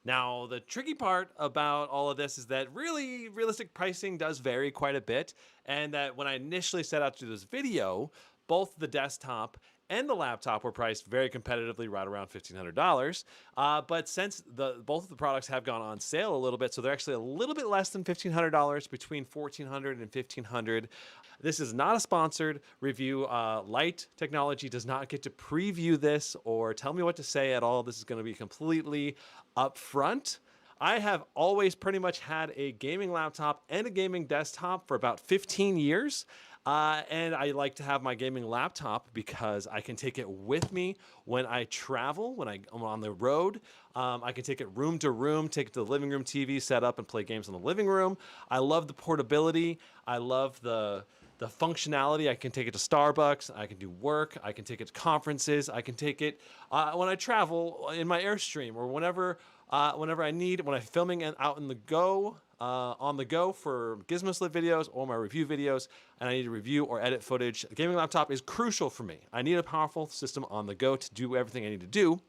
Now, the tricky part about all of this is that really realistic pricing does vary quite a bit, and that when I initially set out to do this video, both the desktop and the laptop were priced very competitively, right around $1,500. But since both of the products have gone on sale a little bit, so they're actually a little bit less than $1,500, between $1,400 and $1,500. This is not a sponsored review. LYTE Technology does not get to preview this or tell me what to say at all. This is going to be completely upfront. I have always pretty much had a gaming laptop and a gaming desktop for about 15 years. And I like to have my gaming laptop because I can take it with me when I travel, when I'm on the road. I can take it room to room, take it to the living room TV, set up and play games in the living room. I love the portability. I love the functionality. I can take it to Starbucks. I can do work. I can take it to conferences. I can take it when I travel in my Airstream or whenever I need, when I'm filming and out in the go, on the go for Gizmo Slip videos or my review videos, and I need to review or edit footage. The gaming laptop is crucial for me. I need a powerful system on the go to do everything I need to do.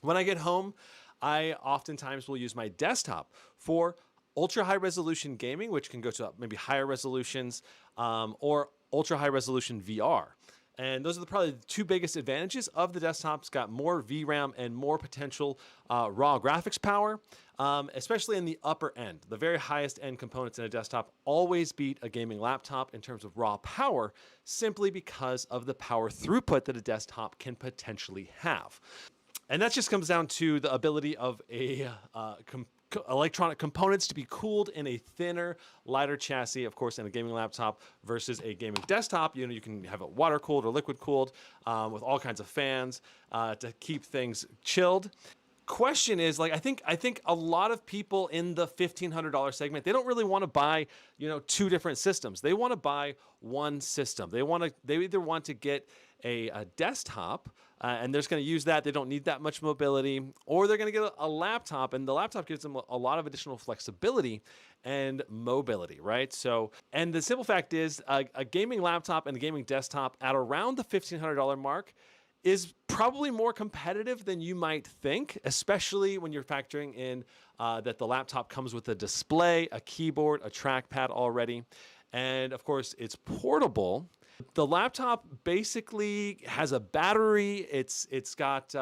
When I get home, I oftentimes will use my desktop for ultra high resolution gaming, which can go to maybe higher resolutions, or ultra high resolution VR. And those are probably the two biggest advantages of the desktop. It's got more VRAM and more potential raw graphics power, especially in the upper end. The very highest end components in a desktop always beat a gaming laptop in terms of raw power, simply because of the power throughput that a desktop can potentially have. And that just comes down to the ability of a electronic components to be cooled in a thinner, lighter chassis, of course, in a gaming laptop versus a gaming desktop. You can have it water cooled or liquid cooled with all kinds of fans to keep things chilled. Question is, like, I think a lot of people in the $1,500 segment, they don't really want to buy, two different systems. They want to buy one system. They either want to get a desktop and they're just going to use that. They don't need that much mobility, or they're going to get a laptop, and the laptop gives them a lot of additional flexibility and mobility, right? So, and the simple fact is, a gaming laptop and a gaming desktop at around the $1,500 mark is probably more competitive than you might think, especially when you're factoring in that the laptop comes with a display, a keyboard, a trackpad already, and of course it's portable. The laptop basically has a battery. It's got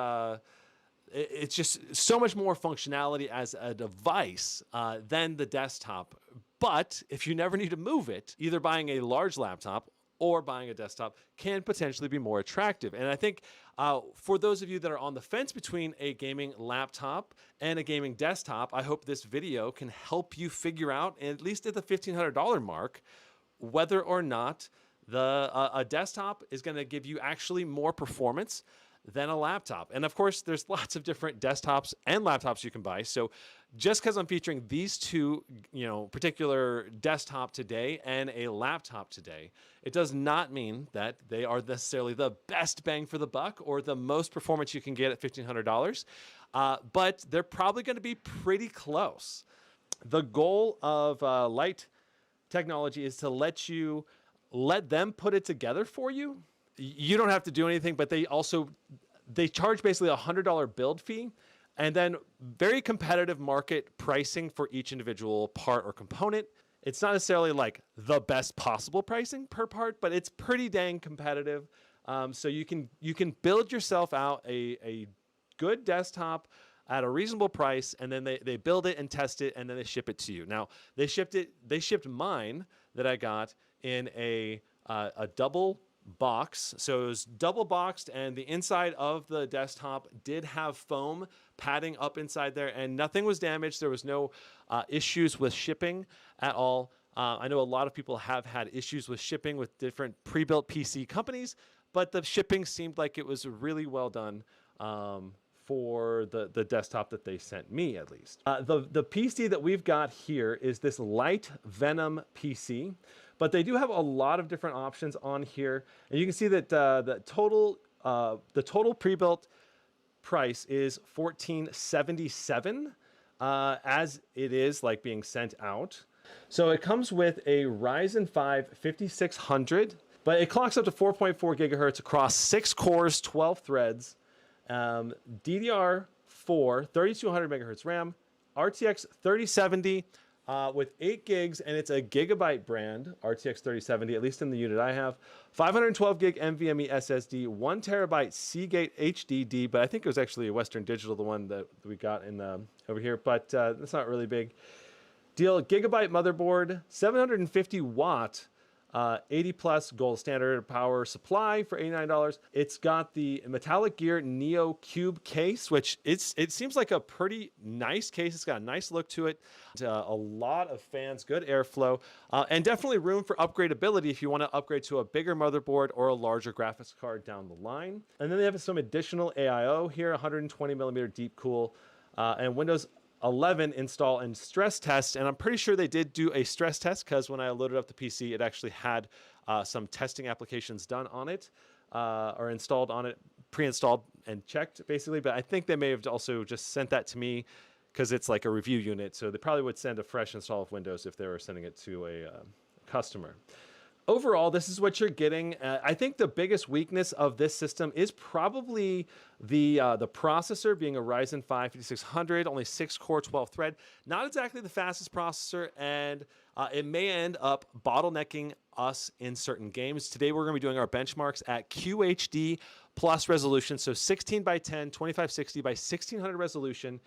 it's just so much more functionality as a device than the desktop. But if you never need to move it, either buying a large laptop or buying a desktop can potentially be more attractive. And I think for those of you that are on the fence between a gaming laptop and a gaming desktop, I hope this video can help you figure out, at least at the $1,500 mark, whether or not a desktop is going to give you actually more performance than a laptop. And of course, there's lots of different desktops and laptops you can buy. So just because I'm featuring these two, particular desktop today and a laptop today, it does not mean that they are necessarily the best bang for the buck or the most performance you can get at $1,500. But they're probably going to be pretty close. The goal of LYTE Technology is to let them put it together for you. You don't have to do anything, but they charge basically a $100 build fee, and then very competitive market pricing for each individual part or component. It's not necessarily like the best possible pricing per part, but it's pretty dang competitive. So you can build yourself out a good desktop at a reasonable price, and then they build it and test it, and then they ship it to you. Now, they shipped mine that I got in a double box. So it was double boxed, and the inside of the desktop did have foam padding up inside there, and nothing was damaged. There was no issues with shipping at all. I know a lot of people have had issues with shipping with different pre-built PC companies, but the shipping seemed like it was really well done for the desktop that they sent me, at least. The PC that we've got here is this LYTE Venom PC, but they do have a lot of different options on here. And you can see that the total pre-built price is $1,477 as it is like being sent out. So it comes with a Ryzen 5 5600, but it clocks up to 4.4 gigahertz across 6 cores, 12 threads. DDR4 for 3200 megahertz RAM, RTX 3070 with 8 gigs, and it's a Gigabyte brand, RTX 3070, at least in the unit I have. 512 gig NVMe SSD, 1 terabyte Seagate HDD, but I think it was actually a Western Digital, the one that we got in over here, but that's not really big deal. Gigabyte motherboard, 750 watt, 80 plus gold standard power supply for $89. It's got the Metallic Gear Neo Cube case, which it seems like a pretty nice case. It's got a nice look to it. A lot of fans, good airflow, and definitely room for upgradability if you want to upgrade to a bigger motherboard or a larger graphics card down the line. And then they have some additional AIO here, 120 millimeter deep cool, and Windows 11 install and stress test, and I'm pretty sure they did do a stress test because when I loaded up the PC, it actually had some testing applications done on it or installed on it, pre-installed and checked basically. But I think they may have also just sent that to me because it's like a review unit, so they probably would send a fresh install of Windows if they were sending it to a customer. Overall, this is what you're getting. I think the biggest weakness of this system is probably the processor being a Ryzen 5 5600, only 6-core, 12-thread. Not exactly the fastest processor, and it may end up bottlenecking us in certain games. Today, we're going to be doing our benchmarks at QHD plus resolution, so 16 by 10, 2560 by 1600 resolution.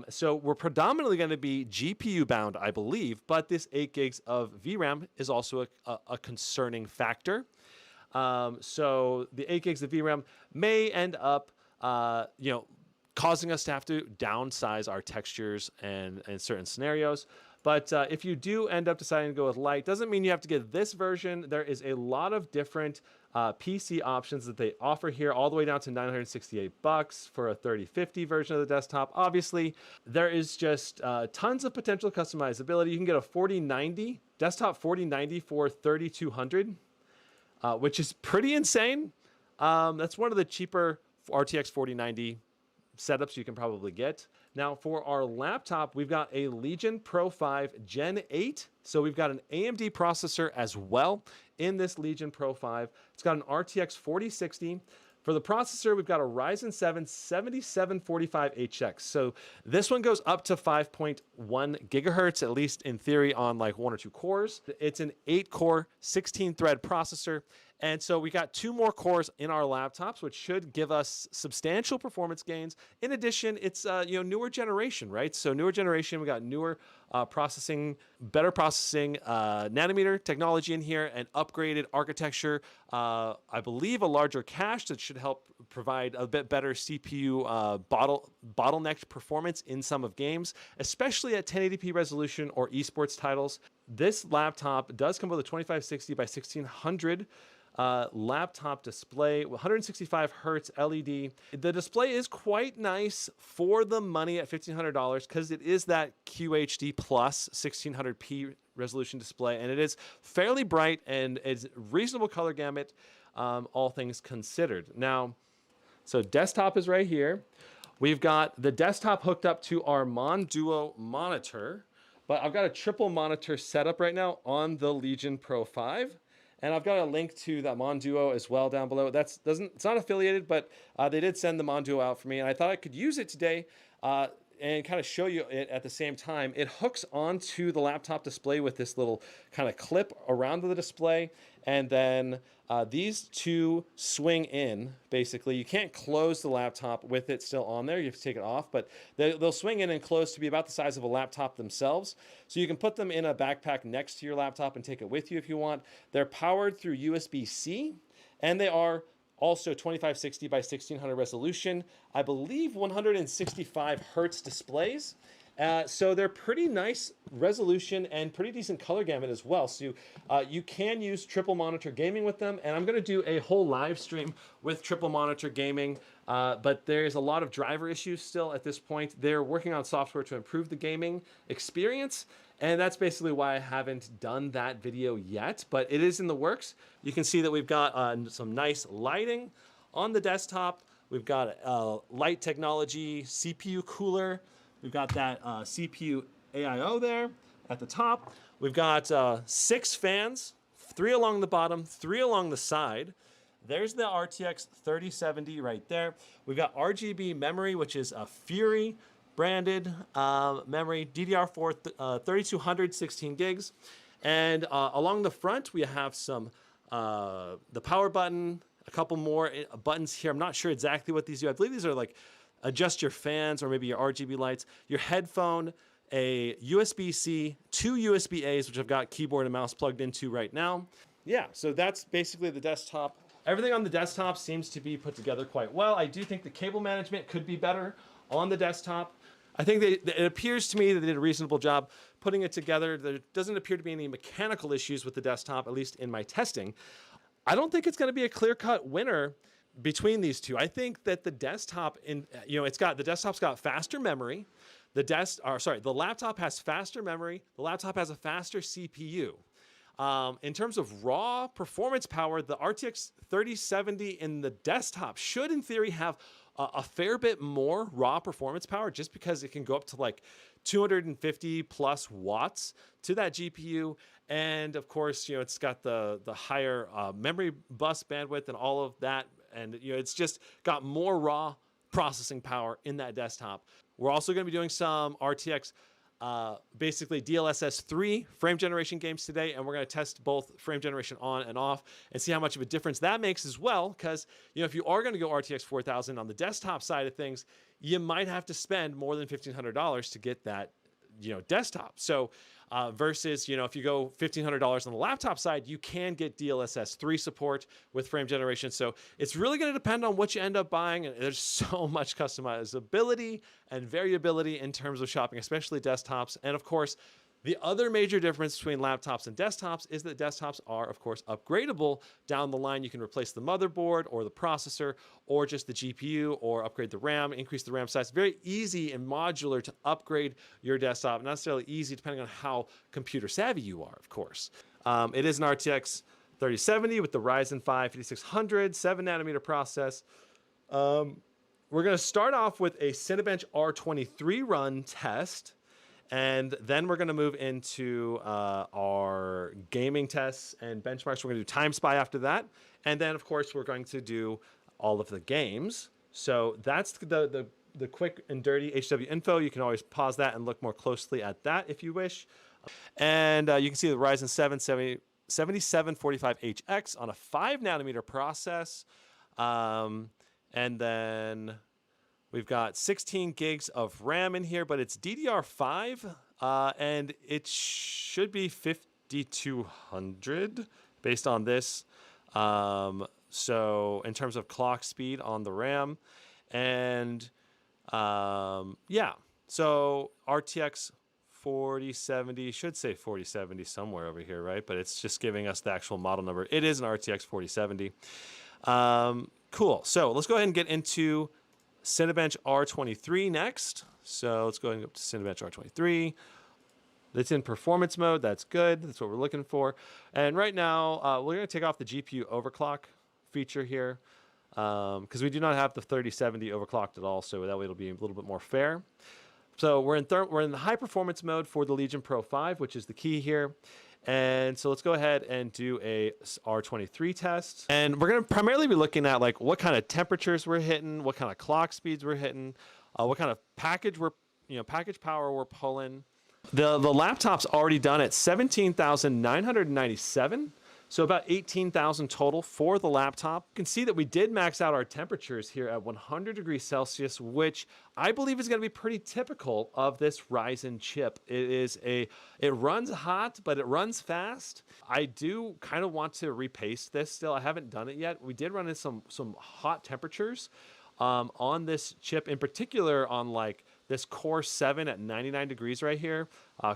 So we're predominantly going to be GPU bound, I believe, but this 8 gigs of VRAM is also a concerning factor. So the 8 gigs of VRAM may end up, causing us to have to downsize our textures and in certain scenarios. But if you do end up deciding to go with LYTE, doesn't mean you have to get this version. There is a lot of different PC options that they offer here, all the way down to $968 for a 3050 version of the desktop. Obviously, there is just tons of potential customizability. You can get a 4090, desktop 4090 for $3,200, which is pretty insane. That's one of the cheaper RTX 4090 setups you can probably get. Now for our laptop, we've got a Legion Pro 5 Gen 8. So we've got an AMD processor as well in this Legion Pro 5. It's got an RTX 4060. For the processor, we've got a Ryzen 7 7745HX. So this one goes up to 5.1 gigahertz, at least in theory, on like 1 or 2 cores. It's an 8-core, 16-thread processor. And so we got 2 more cores in our laptops, which should give us substantial performance gains. In addition, it's newer generation, right? So newer generation, we got newer processing, better processing, nanometer technology in here, and upgraded architecture. I believe a larger cache that should help provide a bit better CPU bottlenecked performance in some of games, especially at 1080p resolution or esports titles. This laptop does come with a 2560 by 1600 laptop display, 165 hertz LED. The display is quite nice for the money at $1,500 because it is that QHD plus 1600p resolution display, and it is fairly bright and it's reasonable color gamut, all things considered. Now, so desktop is right here. We've got the desktop hooked up to our Monduo monitor, but I've got a triple monitor setup right now on the Legion Pro 5. And I've got a link to that Monduo as well down below. It's not affiliated, but they did send the Monduo out for me, and I thought I could use it today and kind of show you it at the same time. It hooks onto the laptop display with this little kind of clip around the display, and then these two swing in, basically. You can't close the laptop with it still on there. You have to take it off, but they'll swing in and close to be about the size of a laptop themselves. So you can put them in a backpack next to your laptop and take it with you if you want. They're powered through USB-C, and they are also 2560 by 1600 resolution. I believe 165 hertz displays. So they're pretty nice resolution and pretty decent color gamut as well. So you can use triple monitor gaming with them, and I'm going to do a whole live stream with triple monitor gaming, but there's a lot of driver issues still at this point. They're working on software to improve the gaming experience, and that's basically why I haven't done that video yet, but it is in the works. You can see that we've got some nice lighting on the desktop. We've got LYTE technology, CPU cooler. We've got that CPU AIO there at the top. We've got 6 fans, 3 along the bottom, 3 along the side. there's the RTX 3070 right there. We've got RGB memory, which is a Fury branded memory, DDR4 3200 16 gigs. And along the front, we have some the power button, a couple more buttons here. I'm not sure exactly what these do. I believe these are like adjust your fans or maybe your RGB lights, your headphone, a USB-C, 2 USB-As, which I've got keyboard and mouse plugged into right now. Yeah, so that's basically the desktop. Everything on the desktop seems to be put together quite well. I do think the cable management could be better on the desktop. I think it appears to me that they did a reasonable job putting it together. There doesn't appear to be any mechanical issues with the desktop, at least in my testing. I don't think it's going to be a clear-cut winner between these two. I think that the desktop, the desktop's got faster memory. The laptop has faster memory. The laptop has a faster CPU. In terms of raw performance power, the RTX 3070 in the desktop should, in theory, have a fair bit more raw performance power, just because it can go up to like 250 plus watts to that GPU. And of course, it's got the higher memory bus bandwidth and all of that. And it's just got more raw processing power in that desktop. We're also going to be doing some RTX basically DLSS 3 frame generation games today, and we're going to test both frame generation on and off and see how much of a difference that makes as well, because if you are going to go RTX 4000 on the desktop side of things, you might have to spend more than $1,500 to get that desktop. So versus if you go $1,500 on the laptop side, you can get DLSS 3 support with frame generation. So it's really going to depend on what you end up buying, and there's so much customizability and variability in terms of shopping, especially desktops. And of course, the other major difference between laptops and desktops is that desktops are, of course, upgradable down the line. You can replace the motherboard or the processor or just the GPU, or upgrade the RAM, increase the RAM size. Very easy and modular to upgrade your desktop. Not necessarily easy depending on how computer savvy you are, of course. It is an RTX 3070 with the Ryzen 5 5600 7nm process. We're going to start off with a Cinebench R23 run test. And then we're going to move into our gaming tests and benchmarks. We're going to do Timespy after that. And then, of course, we're going to do all of the games. So that's the quick and dirty HW info. You can always pause that and look more closely at that if you wish. And you can see the Ryzen 7 7745HX on a 5nm process. And then we've got 16 gigs of RAM in here, but it's DDR5, and it should be 5200 based on this. So in terms of clock speed on the RAM, and yeah, so RTX 4070 should say 4070 somewhere over here, right? But it's just giving us the actual model number. It is an RTX 4070. Cool. So let's go ahead and get into Cinebench R23 next. So let's go ahead and go up to Cinebench R23. It's in performance mode. That's good. That's what we're looking for. And right now, we're going to take off the GPU overclock feature here, because we do not have the 3070 overclocked at all. So that way it'll be a little bit more fair. So we're in the high performance mode for the Legion Pro 5, which is the key here. And so let's go ahead and do a R23 test. And we're going to primarily be looking at like what kind of temperatures we're hitting, what kind of clock speeds we're hitting, what kind of package power we're pulling. The laptop's already done at 17,997. So about 18,000 total for the laptop. You can see that we did max out our temperatures here at 100 degrees Celsius, which I believe is going to be pretty typical of this Ryzen chip. It runs hot, but it runs fast. I do kind of want to repaste this still. I haven't done it yet. We did run into some hot temperatures on this chip, in particular on like this Core 7 at 99 degrees right here,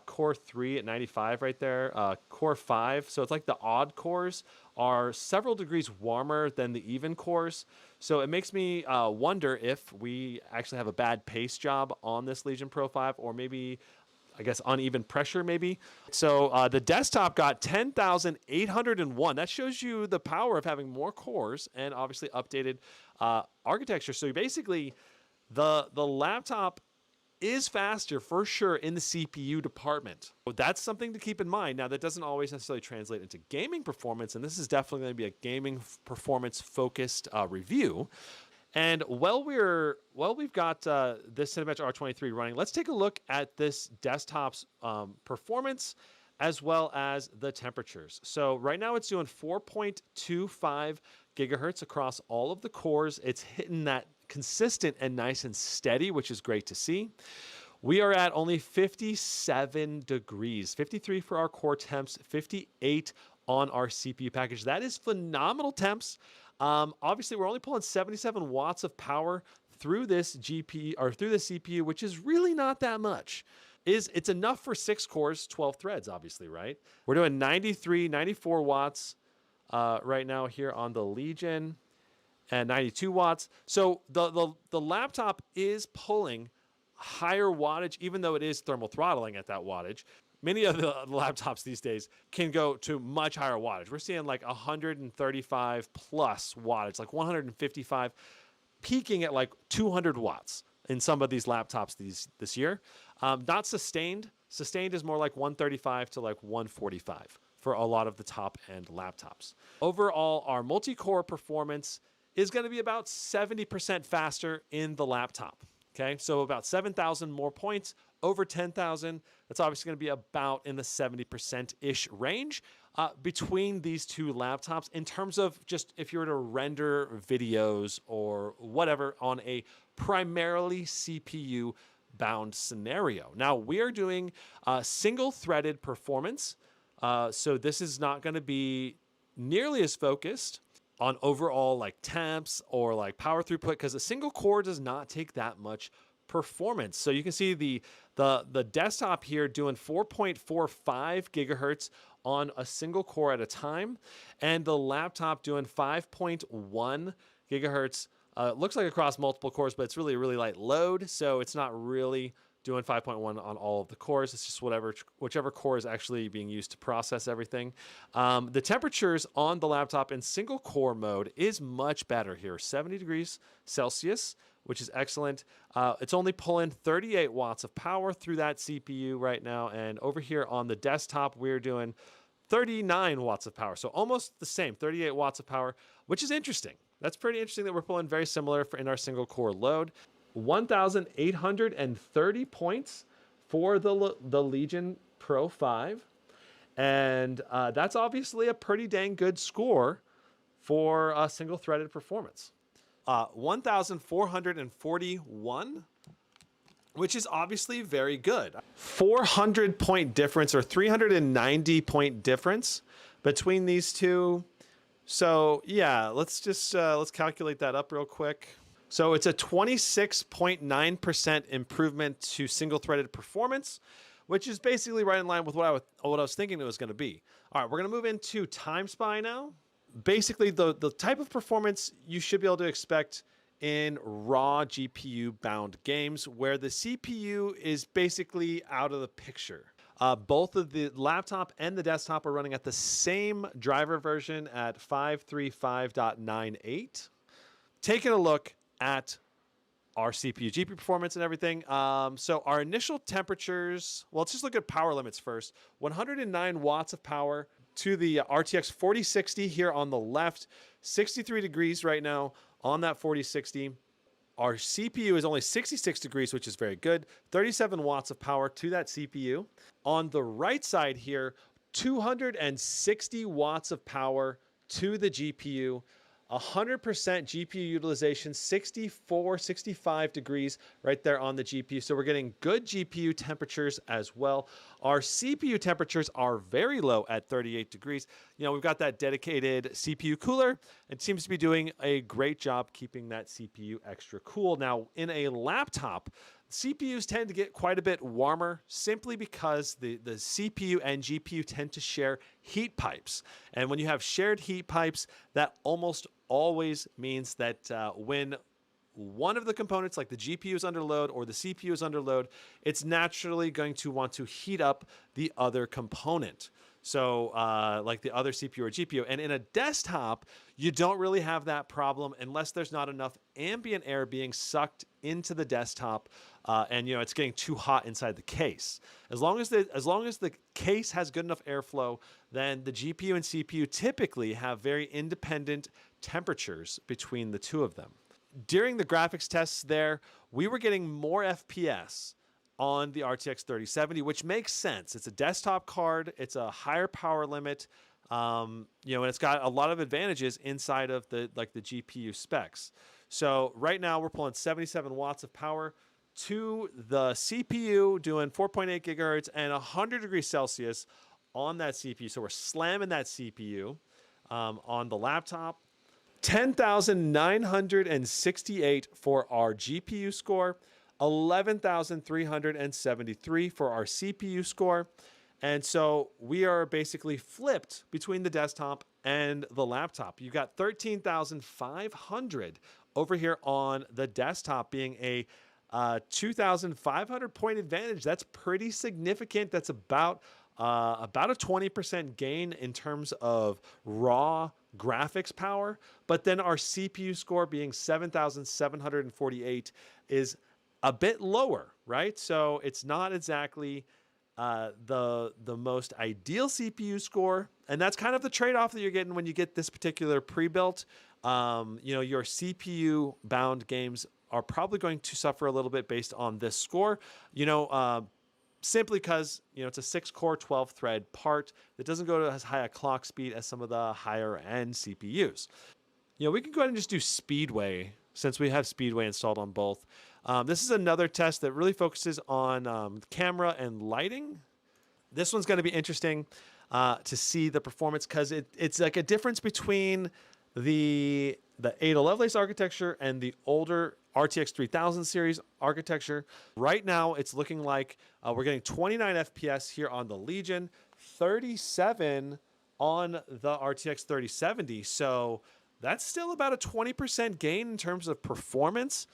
Core 3 at 95 right there, Core 5. So it's like the odd cores are several degrees warmer than the even cores. So it makes me wonder if we actually have a bad pace job on this Legion Pro 5, or maybe, I guess, uneven pressure maybe. So the desktop got 10,801. That shows you the power of having more cores and obviously updated architecture. So basically the laptop is faster for sure in the CPU department. So that's something to keep in mind. Now, that doesn't always necessarily translate into gaming performance, and this is definitely going to be a gaming performance focused review. And while we've got this Cinebench R23 running, let's take a look at this desktop's performance as well as the temperatures. So right now it's doing 4.25 gigahertz across all of the cores. It's hitting that consistent and nice and steady, which is great to see. We are at only 57 degrees, 53 for our core temps, 58 on our CPU package. That is phenomenal temps. Obviously, we're only pulling 77 watts of power through this GPU or through the CPU, which is really not that much. It's enough for 6 cores, 12 threads, obviously, right? We're doing 93, 94 watts right now here on the Legion, and 92 watts. So the laptop is pulling higher wattage, even though it is thermal throttling at that wattage. Many of the laptops these days can go to much higher wattage. We're seeing like 135 plus wattage, like 155, peaking at like 200 watts in some of these laptops this year. Not sustained. Sustained is more like 135 to like 145 for a lot of the top end laptops. Overall, our multi-core performance is going to be about 70% faster in the laptop. Okay, so about 7,000 more points, over 10,000. That's obviously going to be about in the 70%-ish range between these two laptops in terms of just if you were to render videos or whatever on a primarily CPU bound scenario. Now, we are doing single-threaded performance, so this is not going to be nearly as focused on overall like temps or like power throughput, because a single core does not take that much performance. So you can see the desktop here doing 4.45 gigahertz on a single core at a time, and the laptop doing 5.1 gigahertz. Looks like across multiple cores, but it's really a really light load, so it's not really doing 5.1 on all of the cores. It's just whichever core is actually being used to process everything. The temperatures on the laptop in single core mode is much better here, 70 degrees Celsius, which is excellent. It's only pulling 38 watts of power through that CPU right now. And over here on the desktop, we're doing 39 watts of power. So almost the same, 38 watts of power, which is interesting. That's pretty interesting that we're pulling very similar in our single core load. 1,830 points for the Legion Pro 5. And that's obviously a pretty dang good score for a single-threaded performance. 1,441, which is obviously very good. 400-point difference or 390-point difference between these two. So yeah, let's calculate that up real quick. So it's a 26.9% improvement to single-threaded performance, which is basically right in line with what I was thinking it was going to be. All right, we're going to move into Timespy now. Basically, the type of performance you should be able to expect in raw GPU-bound games, where the CPU is basically out of the picture. Both of the laptop and the desktop are running at the same driver version at 535.98. Taking a look at our CPU, GPU performance and everything. So our initial temperatures, well, let's just look at power limits first. 109 watts of power to the RTX 4060 here on the left, 63 degrees right now on that 4060. Our CPU is only 66 degrees, which is very good. 37 watts of power to that CPU. On the right side here, 260 watts of power to the GPU. 100% GPU utilization, 64, 65 degrees right there on the GPU. So we're getting good GPU temperatures as well. Our CPU temperatures are very low at 38 degrees. You know, we've got that dedicated CPU cooler. It seems to be doing a great job keeping that CPU extra cool. Now, in a laptop, CPUs tend to get quite a bit warmer simply because the CPU and GPU tend to share heat pipes. And when you have shared heat pipes, that almost always means that when one of the components, like the GPU is under load or the CPU is under load, it's naturally going to want to heat up the other component. So like the other CPU or GPU. And in a desktop, you don't really have that problem unless there's not enough ambient air being sucked into the desktop, and it's getting too hot inside the case. As long as the case has good enough airflow, then the GPU and CPU typically have very independent temperatures between the two of them. During the graphics tests there, we were getting more FPS on the RTX 3070, which makes sense. It's a desktop card. It's a higher power limit, and it's got a lot of advantages inside of the GPU specs. So right now we're pulling 77 watts of power to the CPU, doing 4.8 gigahertz and 100 degrees Celsius on that CPU. So we're slamming that CPU on the laptop. 10,968 for our GPU score, 11,373 for our CPU score. And so we are basically flipped between the desktop and the laptop. You got 13,500 over here on the desktop, being a 2,500 point advantage. That's pretty significant. That's about a 20% gain in terms of raw graphics power. But then our CPU score being 7,748 is a bit lower, right? So it's not exactly the most ideal CPU score, and that's kind of the trade-off that you're getting when you get this particular pre-built. Your CPU bound games are probably going to suffer a little bit based on this score. Simply because it's a 6-core 12-thread part that doesn't go to as high a clock speed as some of the higher end CPUs. We can go ahead and just do Speedway since we have Speedway installed on both. This is another test that really focuses on camera and lighting. This one's going to be interesting to see the performance because it's like a difference between the Ada Lovelace architecture and the older RTX 3000 series architecture. Right now, it's looking like we're getting 29 FPS here on the Legion, 37 on the RTX 3070. So that's still about a 20% gain in terms of performance.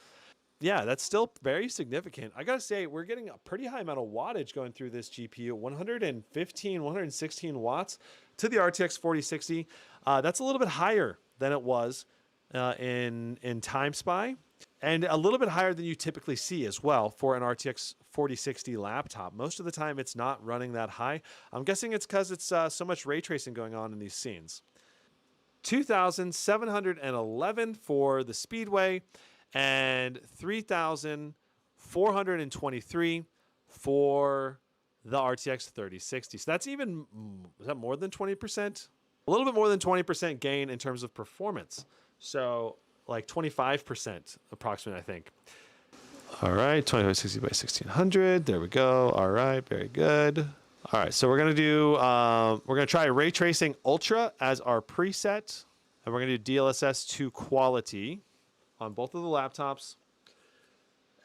Yeah, that's still very significant. I gotta say, we're getting a pretty high amount of wattage going through this GPU, 115, 116 watts to the RTX 4060. That's a little bit higher than it was in Timespy, and a little bit higher than you typically see as well for an RTX 4060 laptop. Most of the time, it's not running that high. I'm guessing it's because it's so much ray tracing going on in these scenes. 2,711 for the Speedway, and 3,423 for the RTX 3060. So that's is that more than 20%? A little bit more than 20% gain in terms of performance. So like 25% approximately, I think. All right, 2560 by 1600. There we go. All right, very good. All right, so we're gonna try Ray Tracing Ultra as our preset, and we're gonna do DLSS 2 quality on both of the laptops.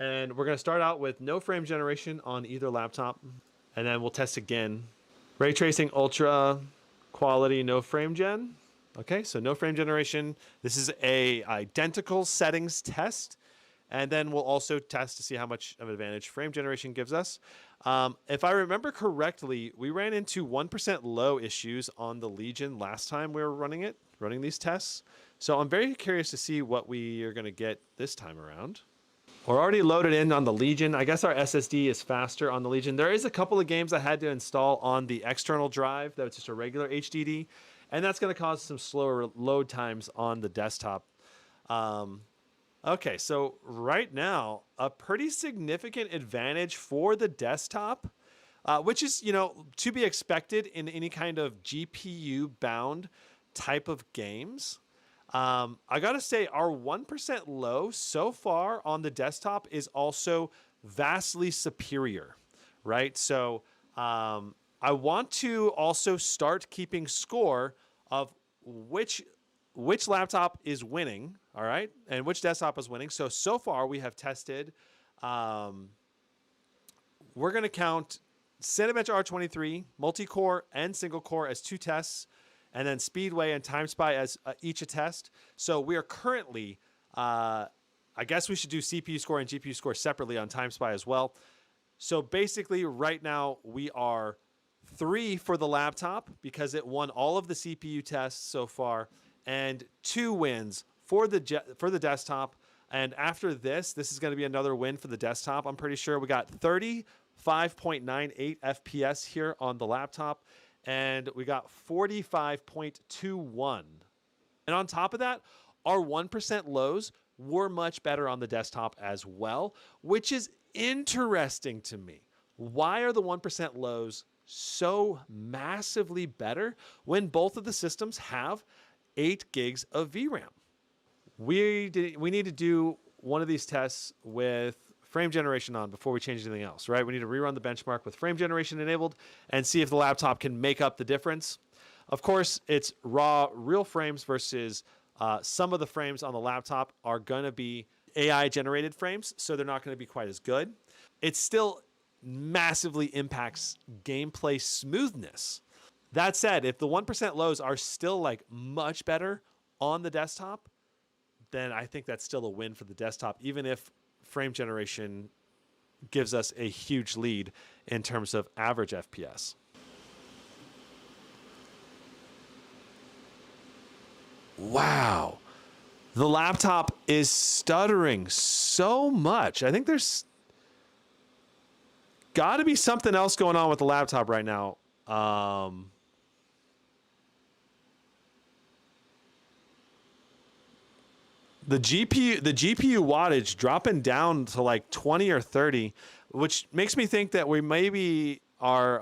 And we're gonna start out with no frame generation on either laptop, and then we'll test again. Ray Tracing Ultra quality, no frame gen. Okay, so no frame generation. This is a identical settings test. And then we'll also test to see how much of an advantage frame generation gives us. If I remember correctly, we ran into 1% low issues on the Legion last time we were running these tests. So I'm very curious to see what we are going to get this time around. We're already loaded in on the Legion. I guess our SSD is faster on the Legion. There is a couple of games I had to install on the external drive that was just a regular HDD, and that's going to cause some slower load times on the desktop. Okay, so right now, a pretty significant advantage for the desktop, which is, to be expected in any kind of GPU-bound type of games. I gotta say, our 1% low so far on the desktop is also vastly superior, right? So I want to also start keeping score of which laptop is winning, all right, and which desktop is winning. So far we have tested, we're going to count Cinebench R23, multi-core and single-core as 2 tests, and then Speedway and Timespy as each a test. So we are currently, I guess we should do CPU score and GPU score separately on Timespy as well. So basically right now we are 3 for the laptop because it won all of the CPU tests so far, and 2 wins for the desktop. And after this is going to be another win for the desktop. I'm pretty sure we got 35.98 FPS here on the laptop, and we got 45.21. And on top of that, our 1% lows were much better on the desktop as well, which is interesting to me. Why are the 1% lows so massively better when both of the systems have 8 gigs of VRAM? We need to do one of these tests with frame generation on before we change anything else, right? We need to rerun the benchmark with frame generation enabled and see if the laptop can make up the difference. Of course, it's raw, real frames versus some of the frames on the laptop are going to be AI generated frames, so they're not going to be quite as good. It still massively impacts gameplay smoothness. That said, if the 1% lows are still like much better on the desktop, then I think that's still a win for the desktop, even if frame generation gives us a huge lead in terms of average FPS. Wow. The laptop is stuttering so much. I think there's got to be something else going on with the laptop right now. The GPU wattage dropping down to like 20 or 30, which makes me think that we maybe are.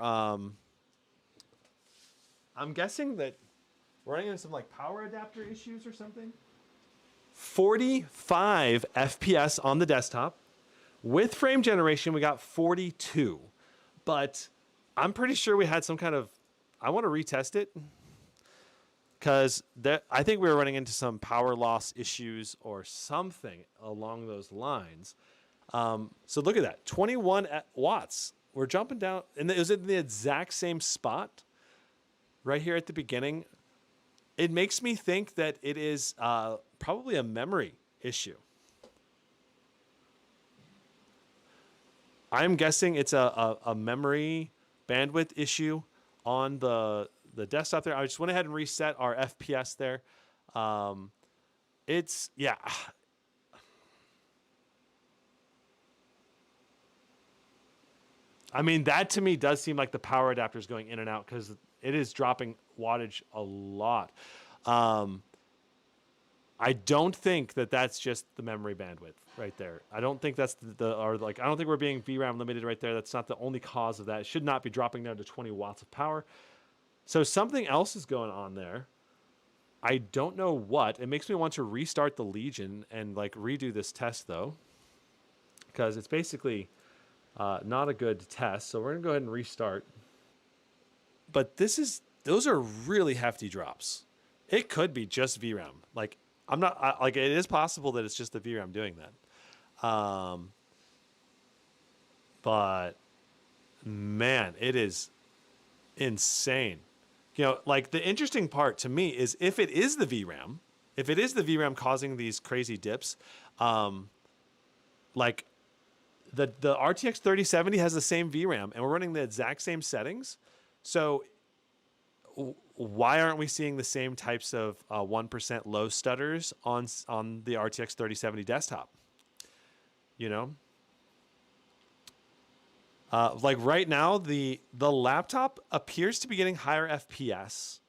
I'm guessing that we're running into some like power adapter issues or something. 45 FPS on the desktop. With frame generation, we got 42. But I'm pretty sure we had some kind of. I want to retest it. Because I think we were running into some power loss issues or something along those lines. So look at that, 21 watts. We're jumping down, and it was in the exact same spot right here at the beginning. It makes me think that it is probably a memory issue. I'm guessing it's a memory bandwidth issue on the desktop there. I just went ahead and reset our FPS there. Yeah. I mean, that to me does seem like the power adapter is going in and out because it is dropping wattage a lot. I don't think that that's just the memory bandwidth right there. I don't think that's I don't think we're being VRAM limited right there. That's not the only cause of that. It should not be dropping down to 20 watts of power. So something else is going on there. I don't know what. It makes me want to restart the Legion and like redo this test though, because it's basically not a good test. So we're gonna go ahead and restart. But those are really hefty drops. It could be just VRAM. Like it is possible that it's just the VRAM doing that. But man, it is insane. You know, like the interesting part to me is if it is the VRAM causing these crazy dips, like the RTX 3070 has the same VRAM and we're running the exact same settings. So why aren't we seeing the same types of 1% low stutters on the RTX 3070 desktop? You know? Like right now, the laptop appears to be getting higher FPS.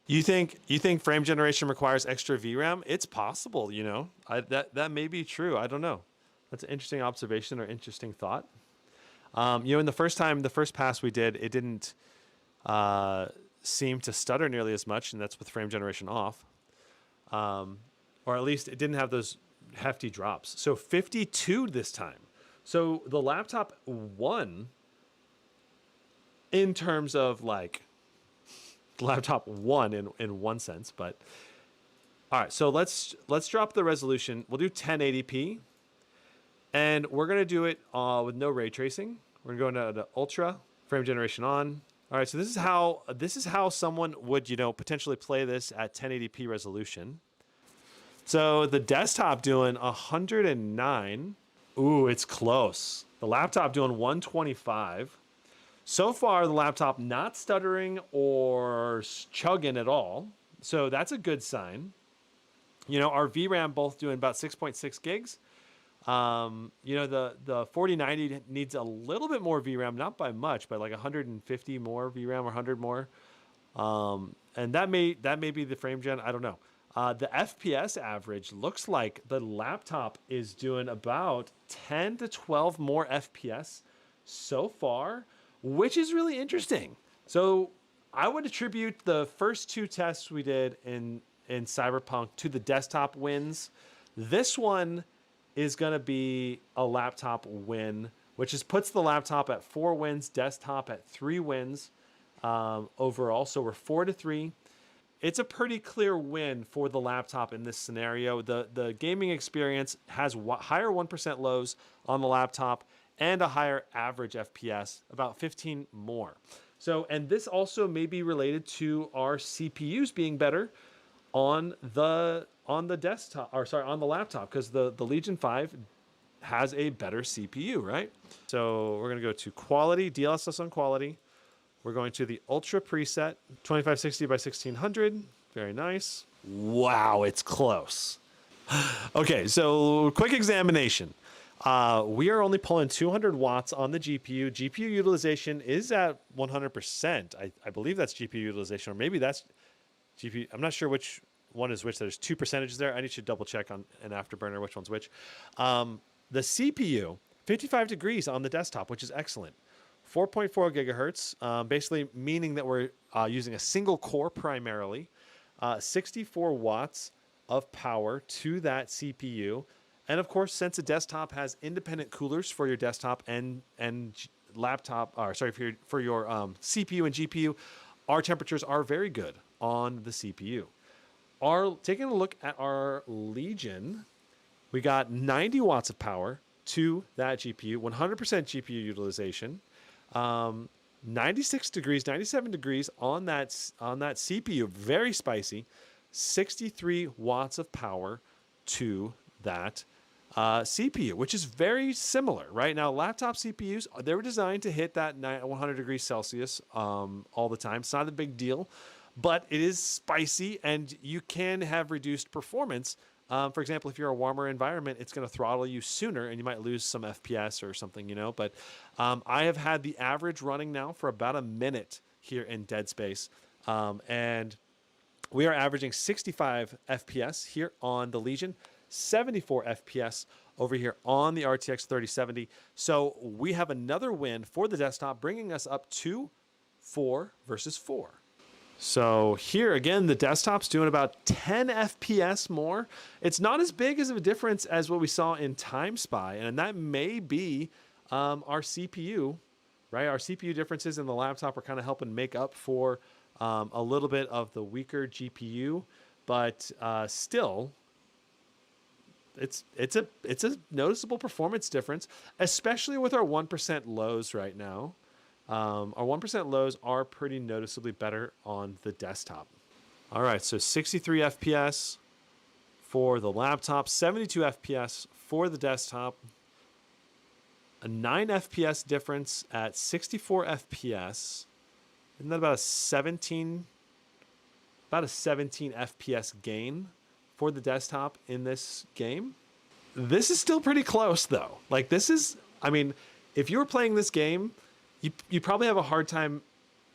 You think frame generation requires extra VRAM? It's possible, you know. That may be true. I don't know. That's an interesting observation or interesting thought. You know, in the first pass we did, it didn't seem to stutter nearly as much, and that's with frame generation off. Or at least it didn't have those hefty drops. So 52 this time. So the laptop won in terms of like the laptop won in one sense, but all right, so let's drop the resolution. We'll do 1080p and we're going to do it with no ray tracing. We're going to go to ultra, frame generation on. All right, so this is how someone would, you know, potentially play this at 1080p resolution. So the desktop doing 109. Ooh, it's close. The laptop doing 125. So far, the laptop not stuttering or chugging at all. So that's a good sign. Our VRAM both doing about 6.6 gigs. The 4090 needs a little bit more VRAM, not by much, but like 150 more VRAM or 100 more. And that may be the frame gen. I don't know. The FPS average looks like the laptop is doing about 10 to 12 more FPS so far, which is really interesting. So I would attribute the first two tests we did in Cyberpunk to the desktop wins. This one is going to be a laptop win, which puts the laptop at 4 wins, desktop at 3 wins overall. So we're 4-3. It's a pretty clear win for the laptop in this scenario. The gaming experience has higher 1% lows on the laptop and a higher average FPS, about 15 more. So, and this also may be related to our CPUs being better on the desktop, or sorry, on the laptop, because the Legion 5 has a better CPU, right? So we're gonna go to quality, DLSS on quality. We're going to the Ultra preset, 2560 by 1600. Very nice. Wow, it's close. Okay, so quick examination. We are only pulling 200 watts on the GPU. GPU utilization is at 100%. I believe that's GPU utilization, or maybe that's GPU. I'm not sure which one is which. There's 2 percentages there. I need to double check on an Afterburner which one's which. The CPU, 55 degrees on the desktop, which is excellent. 4.4 gigahertz, basically meaning that we're using a single core primarily. 64 watts of power to that CPU. And of course, since a desktop has independent coolers for your desktop and laptop, or sorry, for your CPU and GPU, our temperatures are very good on the CPU. Taking a look at our Legion, we got 90 watts of power to that GPU, 100% GPU utilization. 96 degrees, 97 degrees on that CPU, very spicy. 63 watts of power to that CPU, which is very similar, right? Now, laptop CPUs, they were designed to hit that 100 degrees Celsius all the time. It's not a big deal, but it is spicy, and you can have reduced performance. For example, if you're a warmer environment, it's going to throttle you sooner, and you might lose some FPS or something, But I have had the average running now for about a minute here in Dead Space, and we are averaging 65 FPS here on the Legion, 74 FPS over here on the RTX 3070. So we have another win for the desktop, bringing us up to 4 versus 4. So here again, the desktop's doing about 10 FPS more. It's not as big as of a difference as what we saw in Timespy, and that may be our CPU, right? Our CPU differences in the laptop are kind of helping make up for a little bit of the weaker GPU, but still, it's a noticeable performance difference, especially with our 1% lows right now. Our 1% lows are pretty noticeably better on the desktop. All right, so 63 FPS for the laptop, 72 FPS for the desktop, a 9 FPS difference at 64 FPS. Isn't that about a 17 FPS gain for the desktop in this game? This is still pretty close, though. Like, this is, I mean, if you were playing this game, you probably have a hard time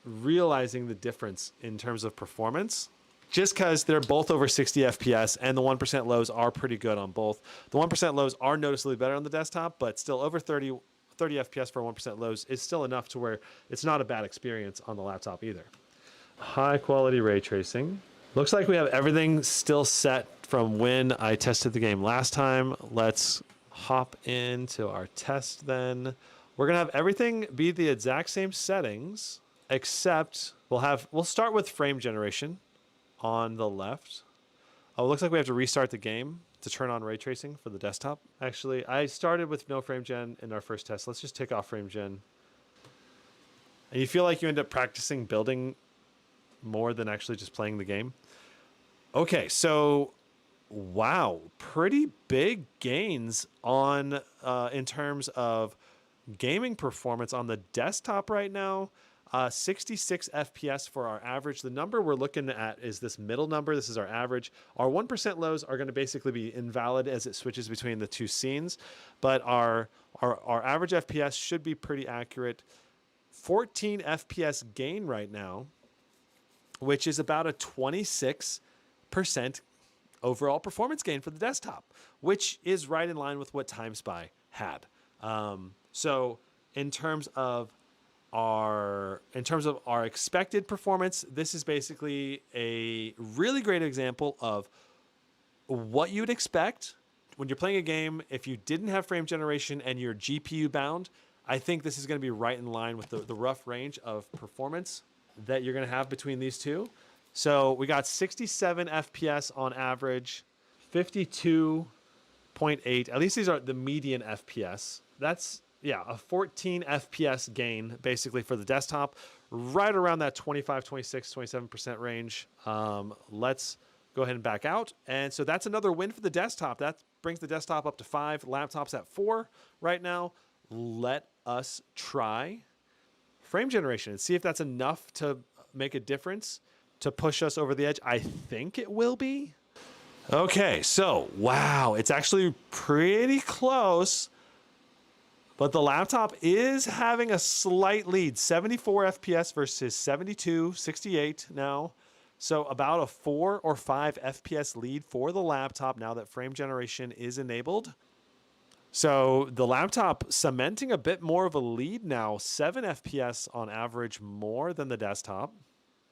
realizing the difference in terms of performance, just because they're both over 60 FPS, and the 1% lows are pretty good on both. The 1% lows are noticeably better on the desktop, but still over 30 FPS for 1% lows is still enough to where it's not a bad experience on the laptop either. High quality ray tracing. Looks like we have everything still set from when I tested the game last time. Let's hop into our test then. We're gonna have everything be the exact same settings, except we'll start with frame generation on the left. Oh, it looks like we have to restart the game to turn on ray tracing for the desktop. Actually, I started with no frame gen in our first test. Let's just take off frame gen. And you feel like you end up practicing building more than actually just playing the game. Okay, so wow, pretty big gains on in terms of gaming performance on the desktop right now, 66 FPS for our average. The number we're looking at is this middle number. This is our average. Our 1% lows are going to basically be invalid as it switches between the two scenes, but our average FPS should be pretty accurate. 14 FPS gain right now, which is about a 26% overall performance gain for the desktop, which is right in line with what Timespy had. So in terms of our expected performance, this is basically a really great example of what you'd expect when you're playing a game. If you didn't have frame generation and you're GPU bound, I think this is going to be right in line with the rough range of performance that you're going to have between these two. So we got 67 FPS on average, 52.8. At least these are the median FPS. That's, yeah, a 14 FPS gain basically for the desktop, right around that 25, 26, 27% range. Let's go ahead and back out. And so that's another win for the desktop. That brings the desktop up to 5, laptops at 4 right now. Let us try frame generation and see if that's enough to make a difference, to push us over the edge. I think it will be. Okay, so wow, it's actually pretty close, but the laptop is having a slight lead, 74 FPS versus 72, 68 now. So about a 4 or 5 FPS lead for the laptop now that frame generation is enabled. So the laptop cementing a bit more of a lead now, 7 FPS on average more than the desktop.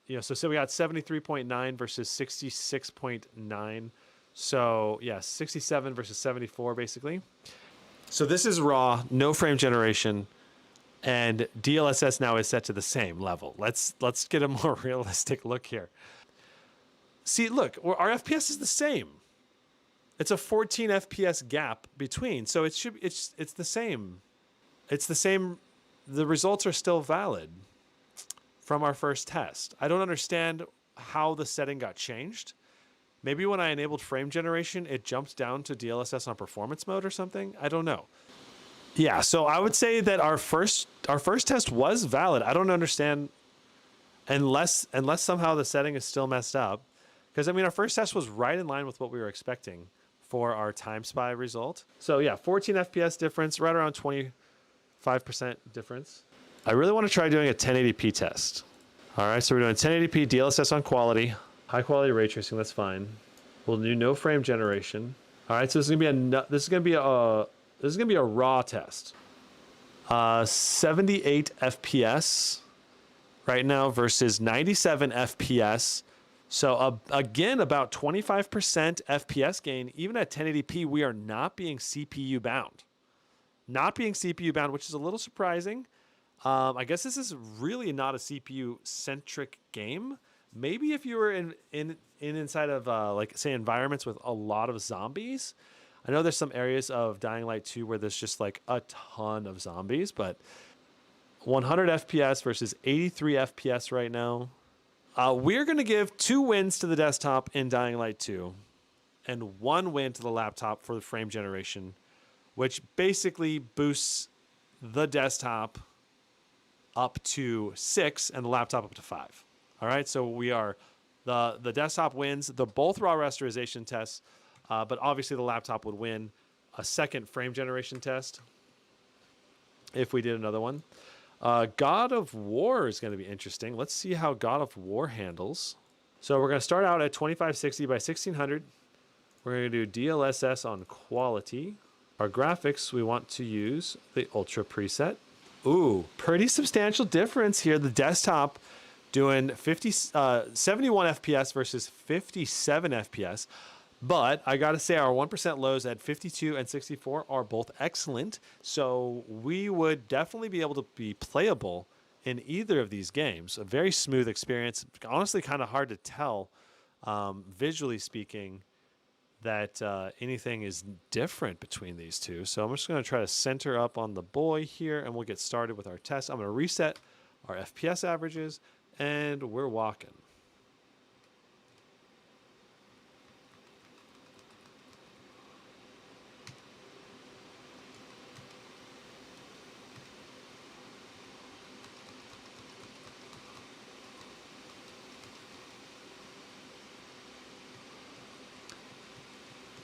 You know, so we got 73.9 versus 66.9. So yeah, 67 versus 74 basically. So this is raw, no frame generation, and DLSS now is set to the same level. Let's get a more realistic look here. See, look, our FPS is the same. It's a 14 FPS gap between, so it's the same. It's the same. The results are still valid from our first test. I don't understand how the setting got changed. Maybe when I enabled frame generation, it jumped down to DLSS on performance mode or something. I don't know. Yeah, so I would say that our first test was valid. I don't understand unless somehow the setting is still messed up. Because I mean, our first test was right in line with what we were expecting for our Timespy result. So yeah, 14 FPS difference, right around 25% difference. I really want to try doing a 1080p test. All right, so we're doing 1080p DLSS on quality, high quality ray tracing. That's fine. We'll do no frame generation. All right, so this is gonna be a raw test. 78 FPS right now versus 97 FPS. So again, about 25% FPS gain. Even at 1080p, we are not being CPU bound. Not being CPU bound, which is a little surprising. I guess this is really not a CPU-centric game. Maybe if you were inside of, like, say, environments with a lot of zombies. I know there's some areas of Dying Light 2 where there's just, like, a ton of zombies, but 100 FPS versus 83 FPS right now. We're going to give 2 wins to the desktop in Dying Light 2 and 1 win to the laptop for the frame generation, which basically boosts the desktop up to 6 and the laptop up to 5. All right, so we are the desktop wins the both raw rasterization tests, but obviously the laptop would win a second frame generation test if we did another one. God of War is going to be interesting. Let's see how God of War handles. So we're going to start out at 2560 by 1600. We're going to do DLSS on quality. Our graphics, we want to use the Ultra preset. Ooh, pretty substantial difference here. The desktop doing 71 FPS versus 57 FPS. But I got to say our 1% lows at 52 and 64 are both excellent. So we would definitely be able to be playable in either of these games. A very smooth experience. Honestly, kind of hard to tell, visually speaking, that anything is different between these two. So I'm just going to try to center up on the boy here, and we'll get started with our test. I'm going to reset our FPS averages, and we're walking.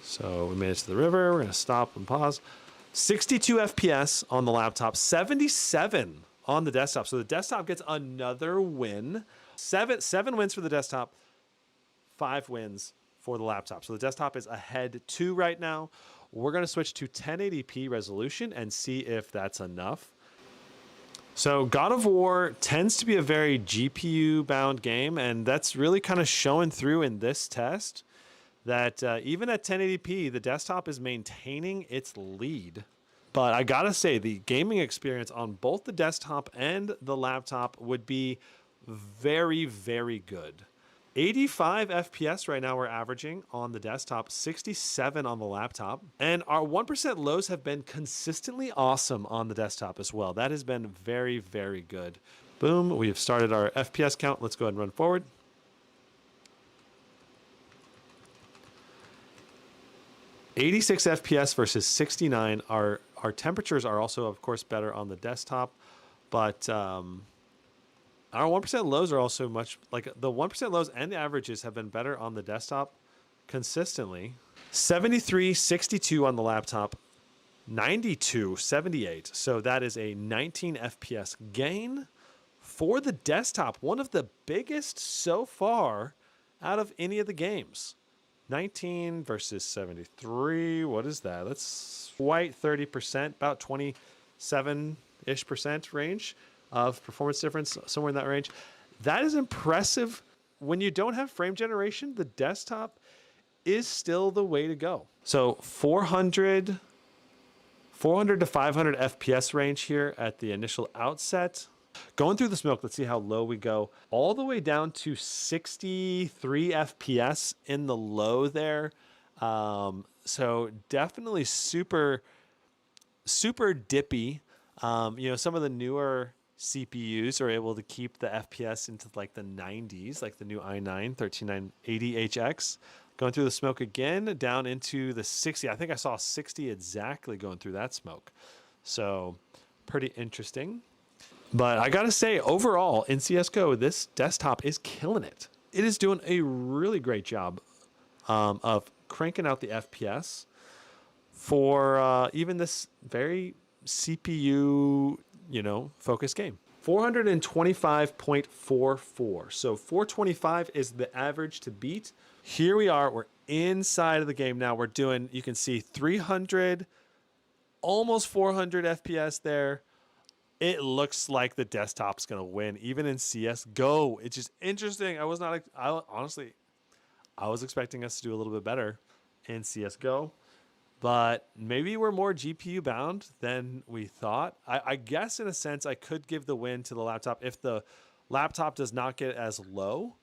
So we made it to the river. We're going to stop and pause. 62 FPS on the laptop, 77 on the desktop. So the desktop gets another win. Seven wins for the desktop, 5 wins for the laptop. So the desktop is ahead 2 right now. We're going to switch to 1080p resolution and see if that's enough. So God of War tends to be a very GPU bound game, and that's really kind of showing through in this test that even at 1080p, the desktop is maintaining its lead. But I gotta say, the gaming experience on both the desktop and the laptop would be very, very good. 85 FPS right now we're averaging on the desktop, 67 on the laptop. And our 1% lows have been consistently awesome on the desktop as well. That has been very, very good. Boom, we have started our FPS count. Let's go ahead and run forward. '86 FPS versus 69. Our temperatures are also, of course, better on the desktop, but our 1% lows are also much like the 1% lows and the averages have been better on the desktop consistently. 73, 62 on the laptop, 92, 78. So that is a 19 FPS gain for the desktop. One of the biggest so far out of any of the games. 19 versus 73. What is that? That's quite 30%, about 27-ish% range of performance difference, somewhere in that range. That is impressive. When you don't have frame generation, the desktop is still the way to go. So 400 to 500 FPS range here at the initial outset. Going through the smoke, let's see how low we go. All the way down to 63 FPS in the low there. So definitely super, super dippy. You know, some of the newer CPUs are able to keep the FPS into like the 90s, like the new i9 13980HX. Going through the smoke again, down into the 60. I think I saw 60 exactly going through that smoke. So pretty interesting. But I got to say, overall, in CSGO, this desktop is killing it. It is doing a really great job of cranking out the FPS for even this very CPU, you know, focused game. 425.44. So 425 is the average to beat. Here we are. We're inside of the game now. We're doing, you can see 300, almost 400 FPS there. It looks like the desktop's going to win, even in CSGO. It's just interesting. Honestly, I was expecting us to do a little bit better in CSGO, but maybe we're more GPU bound than we thought. I guess in a sense, I could give the win to the laptop if the laptop does not get as low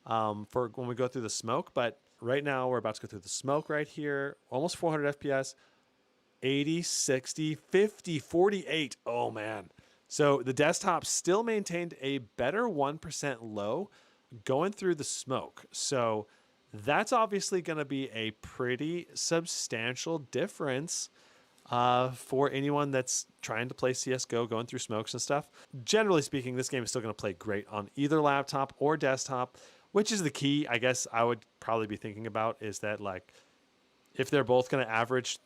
for when we go through the smoke. But right now, we're about to go through the smoke right here. Almost 400 FPS, 80, 60, 50, 48. Oh, man. So the desktop still maintained a better 1% low going through the smoke. So that's obviously going to be a pretty substantial difference for anyone that's trying to play CSGO, going through smokes and stuff. Generally speaking, this game is still going to play great on either laptop or desktop, which is the key, I guess I would probably be thinking about, is that like if they're both going to average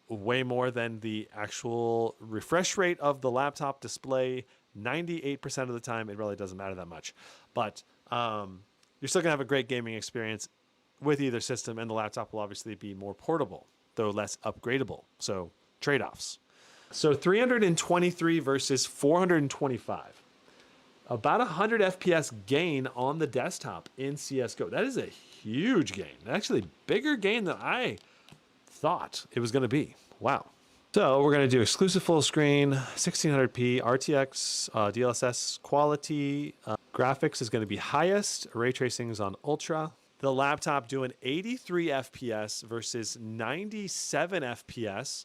way more than the actual refresh rate of the laptop display 98% of the time, it really doesn't matter that much. But you're still gonna have a great gaming experience with either system, and the laptop will obviously be more portable, though less upgradable. So trade-offs. So 323 versus 425. About 100 FPS gain on the desktop in CSGO. That is a huge gain. Actually, bigger gain than I thought it was going to be. Wow. So we're going to do exclusive full screen, 1600p, RTX, DLSS quality. Graphics is going to be highest. Ray tracing is on ultra. The laptop doing 83 FPS versus 97 FPS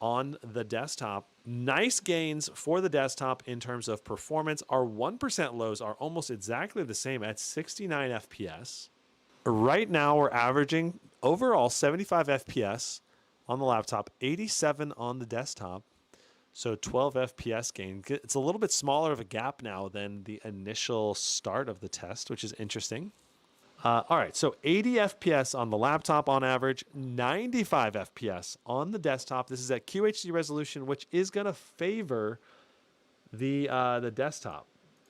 on the desktop. Nice gains for the desktop in terms of performance. Our 1% lows are almost exactly the same at 69 FPS. Right now we're averaging overall 75 FPS on the laptop, 87 on the desktop. So 12 FPS gain. It's a little bit smaller of a gap now than the initial start of the test, which is interesting. All right, so 80 FPS on the laptop on average, 95 FPS on the desktop. This is at QHD resolution, which is going to favor the desktop.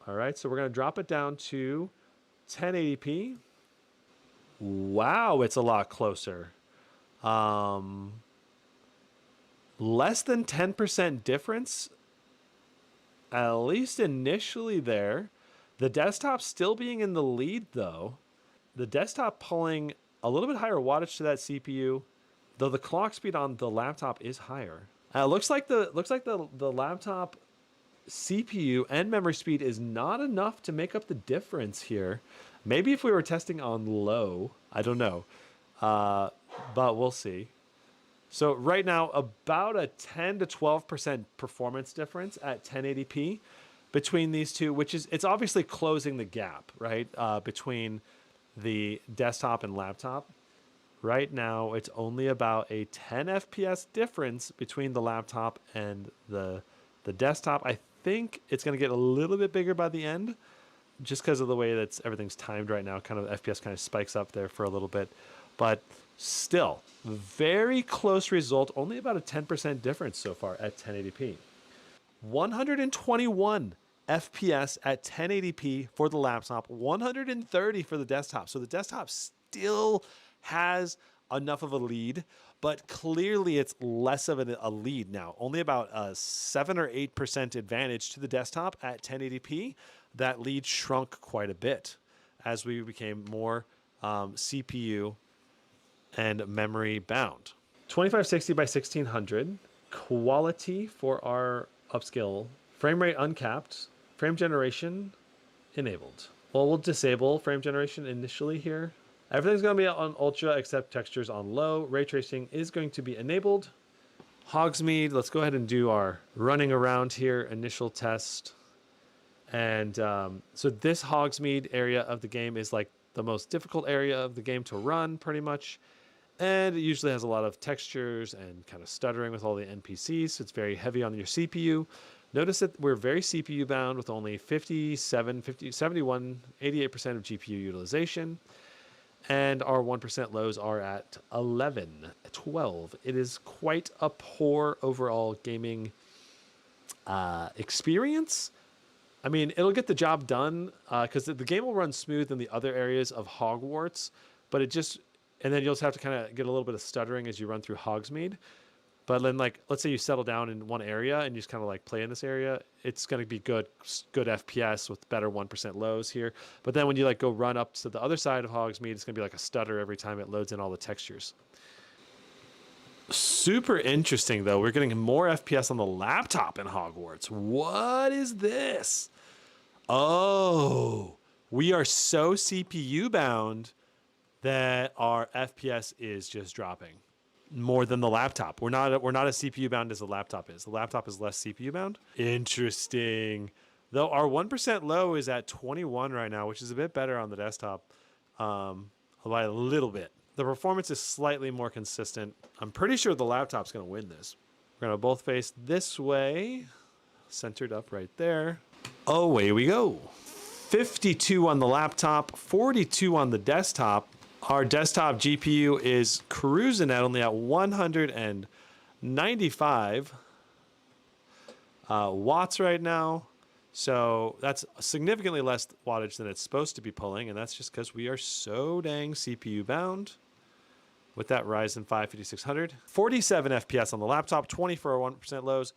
All right, so we're going to drop it down to 1080p. Wow, it's a lot closer. Less than 10% difference, at least initially there. The desktop still being in the lead, though. The desktop pulling a little bit higher wattage to that CPU, though the clock speed on the laptop is higher. Looks like the laptop CPU and memory speed is not enough to make up the difference here. Maybe if we were testing on low, I don't know, but we'll see. So right now, about a 10 to 12% performance difference at 1080p between these two, which is, it's obviously closing the gap, right, between the desktop and laptop. Right now, it's only about a 10 FPS difference between the laptop and the desktop. I think it's going to get a little bit bigger by the end, just because of the way that everything's timed right now. Kind of FPS kind of spikes up there for a little bit, but still very close result. Only about a 10% difference so far at 1080p. 121 FPS at 1080p for the laptop, 130 for the desktop. So the desktop still has enough of a lead, but clearly it's less of a lead now. Only about a 7 or 8% advantage to the desktop at 1080p. That lead shrunk quite a bit as we became more CPU and memory bound. 2560 by 1600, quality for our upscale, frame rate uncapped, frame generation enabled. Well, we'll disable frame generation initially here. Everything's going to be on ultra except textures on low. Ray tracing is going to be enabled. Hogsmeade, let's go ahead and do our running around here, initial test. And so this Hogsmeade area of the game is like the most difficult area of the game to run, pretty much. And it usually has a lot of textures and kind of stuttering with all the NPCs. So it's very heavy on your CPU. Notice that we're very CPU bound with only 57, 50, 71, 88% of GPU utilization. And our 1% lows are at 11, 12. It is quite a poor overall gaming experience. I mean, it'll get the job done because the game will run smooth in the other areas of Hogwarts, but it just, and then you'll just have to kind of get a little bit of stuttering as you run through Hogsmeade. But then, like, let's say you settle down in one area and you just kind of like play in this area, it's going to be good FPS with better 1% lows here. But then when you like go run up to the other side of Hogsmeade, it's going to be like a stutter every time it loads in all the textures. Super interesting, though. We're getting more FPS on the laptop in Hogwarts. What is this? Oh, we are so CPU bound that our FPS is just dropping more than the laptop. We're not as CPU bound as the laptop is. The laptop is less CPU bound. Interesting. Though our 1% low is at 21 right now, which is a bit better on the desktop by a little bit. The performance is slightly more consistent. I'm pretty sure the laptop's going to win this. We're going to both face this way, centered up right there. Away we go. 52 on the laptop, 42 on the desktop. Our desktop GPU is cruising at only at 195 watts right now. So that's significantly less wattage than it's supposed to be pulling, and that's just because we are so dang CPU bound with that Ryzen 5 5600. 47 FPS on the laptop, 20 for our 1% lows,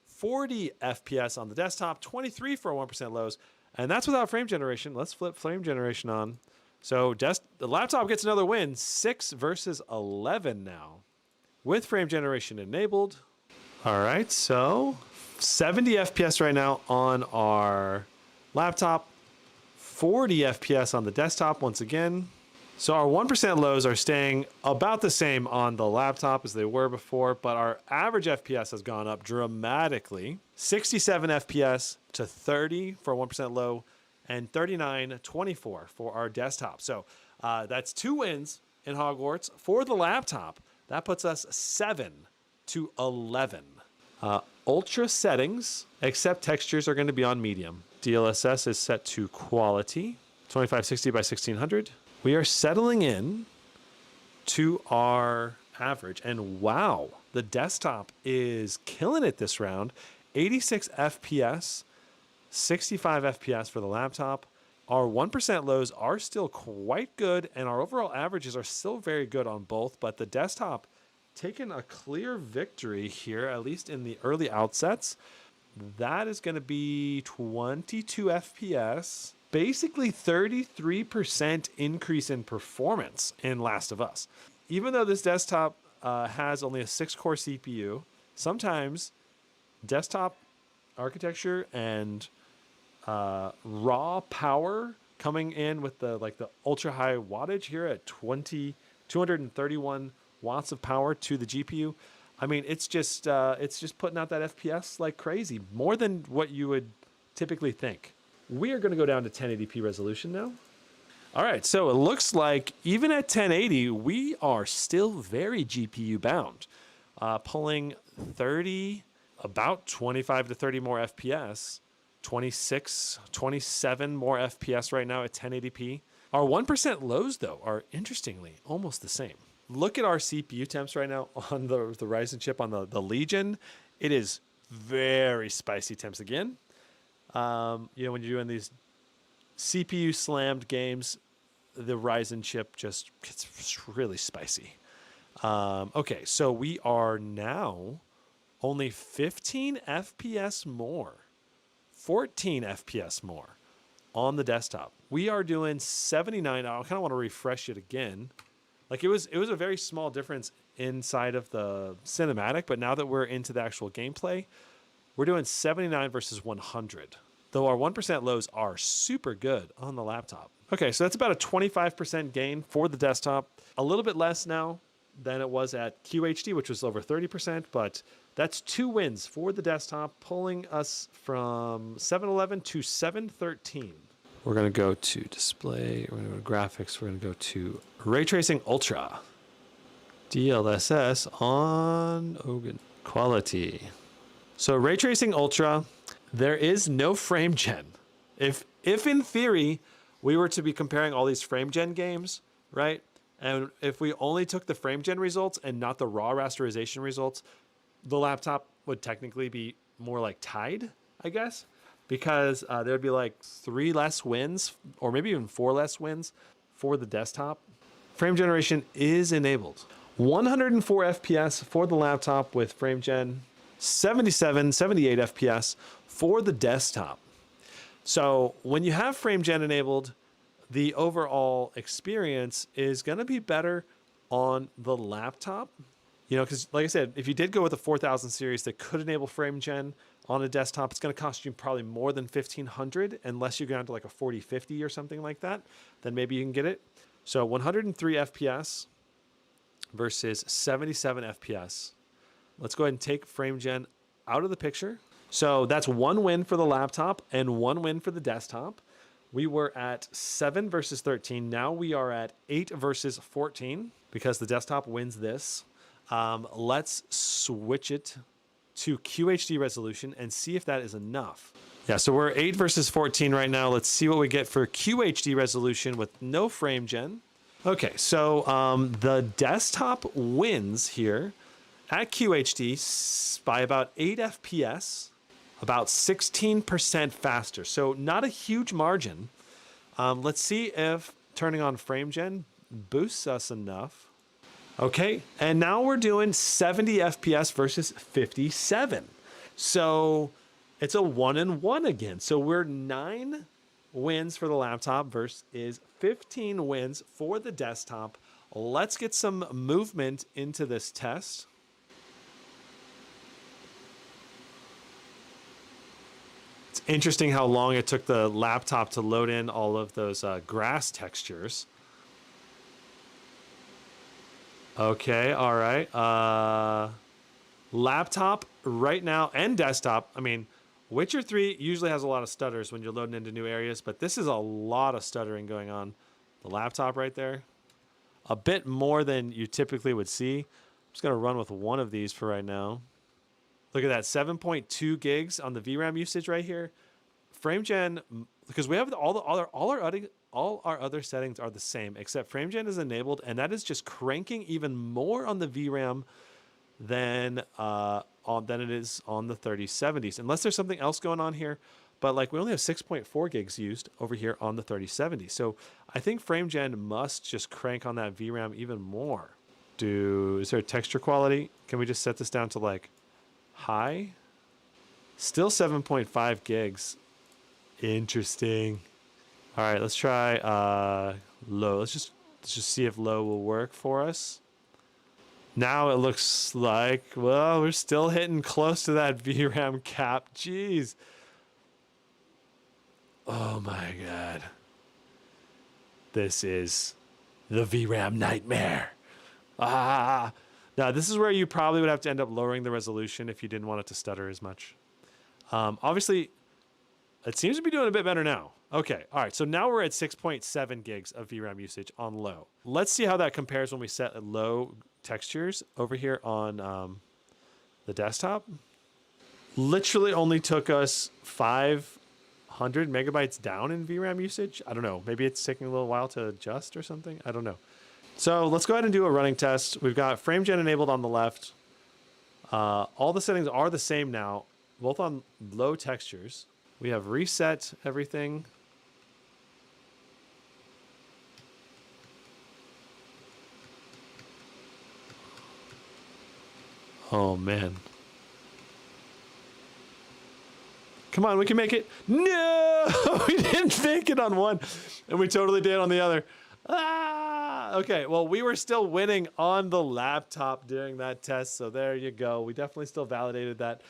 40 FPS on the desktop, 23 for our 1% lows, and that's without frame generation. Let's flip frame generation on. So the laptop gets another win, 6 versus 11 now, with frame generation enabled. All right, so 70 FPS right now on our laptop, 40 FPS on the desktop once again. So our 1% lows are staying about the same on the laptop as they were before, but our average FPS has gone up dramatically. 67 FPS to 30 for a 1% low, and 39.24 for our desktop. So that's 2 wins in Hogwarts for the laptop. That puts us 7 to 11. Ultra settings, except textures, are going to be on medium. DLSS is set to quality, 2560 by 1600. we are settling in to our average. And wow, the desktop is killing it this round. 86 FPS, 65 FPS for the laptop. Our 1% lows are still quite good, and our overall averages are still very good on both, but the desktop taking a clear victory here, at least in the early outsets. That is going to be 22 FPS, basically 33% increase in performance in Last of Us. Even though this desktop has only a 6-core CPU, sometimes desktop architecture and raw power coming in with the ultra high wattage here at 231 watts of power to the GPU. I mean, it's just putting out that FPS like crazy, more than what you would typically think. We are going to go down to 1080p resolution now. All right, so it looks like even at 1080, we are still very GPU bound, pulling 30, about 25 to 30 more FPS, 26, 27 more FPS right now at 1080p. Our 1% lows, though, are interestingly almost the same. Look at our CPU temps right now on the Ryzen chip on the Legion. It is very spicy temps again. When you're doing these CPU slammed games, the Ryzen chip just gets really spicy. Okay, so we are now only 15 FPS more, 14 FPS more on the desktop. We are doing 79. I kind of want to refresh it again. Like it was a very small difference inside of the cinematic, but now that we're into the actual gameplay, we're doing 79 versus 100. Though our 1% lows are super good on the laptop. Okay, so that's about a 25% gain for the desktop. A little bit less now than it was at QHD, which was over 30%, but that's 2 wins for the desktop, pulling us from 711 to 713. We're going to go to display, we're going to go to graphics, we're going to go to Ray Tracing Ultra. DLSS on quality. So Ray Tracing Ultra, there is no frame gen. If in theory, we were to be comparing all these frame gen games, right? And if we only took the frame gen results and not the raw rasterization results, the laptop would technically be more like tied, I guess, because there would be like 3 less wins or maybe even 4 less wins for the desktop. Frame generation is enabled. 104 FPS for the laptop with frame gen, 77, 78 FPS for the desktop. So when you have frame gen enabled, the overall experience is going to be better on the laptop. You know, because like I said, if you did go with a 4000 series that could enable frame gen on a desktop, it's going to cost you probably more than $1,500 unless you go down to like a 4050 or something like that. Then maybe you can get it. So 103 FPS versus 77 FPS. Let's go ahead and take frame gen out of the picture. So that's 1 win for the laptop and 1 win for the desktop. We were at 7 versus 13. Now we are at 8 versus 14 because the desktop wins this. Let's switch it to QHD resolution and see if that is enough. Yeah, so we're 8 versus 14 right now. Let's see what we get for QHD resolution with no frame gen. Okay, so the desktop wins here at QHD by about 8 FPS, about 16% faster. So not a huge margin. Let's see if turning on frame gen boosts us enough. Okay, and now we're doing 70 FPS versus 57. So it's a 1-1 again. So we're 9 wins for the laptop versus 15 wins for the desktop. Let's get some movement into this test. It's interesting how long it took the laptop to load in all of those grass textures. Okay, all right. Laptop right now and desktop. I mean, Witcher 3 usually has a lot of stutters when you're loading into new areas, but this is a lot of stuttering going on. The laptop right there, a bit more than you typically would see. I'm just going to run with one of these for right now. Look at that, 7.2 gigs on the VRAM usage right here. Frame gen because we have all our other settings are the same, except FrameGen is enabled, and that is just cranking even more on the VRAM than it is on the 3070s, unless there's something else going on here. But like we only have 6.4 gigs used over here on the 3070. So I think FrameGen must just crank on that VRAM even more. Is there texture quality? Can we just set this down to like high? Still 7.5 gigs. Interesting. All right, let's try low. Let's just see if low will work for us. Now it looks like, well, we're still hitting close to that VRAM cap. Jeez. Oh my God. This is the VRAM nightmare. Now this is where you probably would have to end up lowering the resolution if you didn't want it to stutter as much. Obviously, it seems to be doing a bit better now. Okay, all right, so now we're at 6.7 gigs of VRAM usage on low. Let's see how that compares when we set low textures over here on the desktop. Literally only took us 500 megabytes down in VRAM usage. I don't know, maybe it's taking a little while to adjust or something. I don't know. So let's go ahead and do a running test. We've got FrameGen enabled on the left. All the settings are the same now, both on low textures. We have reset everything. Oh man. Come on, we can make it. No, we didn't make it on one, and we totally did on the other. Okay, well, we were still winning on the laptop during that test, so there you go. We definitely still validated that.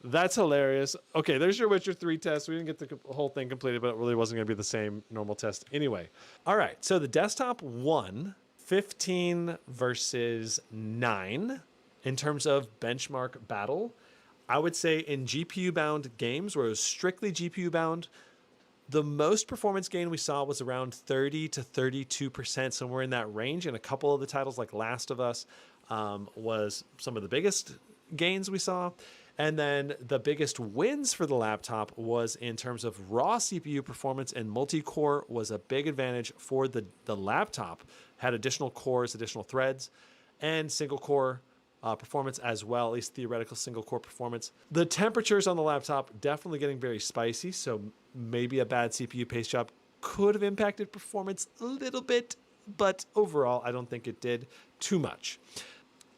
That's hilarious. Okay, there's your Witcher 3 test. We didn't get the whole thing completed, but it really wasn't going to be the same normal test anyway. All right, so the desktop won 15 versus 9 in terms of benchmark battle. I would say in GPU-bound games, where it was strictly GPU-bound, the most performance gain we saw was around 30 to 32%, somewhere in that range. And a couple of the titles like Last of Us was some of the biggest gains we saw. And then the biggest wins for the laptop was in terms of raw CPU performance, and multi-core was a big advantage for the laptop. Had additional cores, additional threads, and single core performance as well, at least theoretical single core performance. The temperatures on the laptop definitely getting very spicy, so maybe a bad CPU paste job could have impacted performance a little bit, but overall, I don't think it did too much.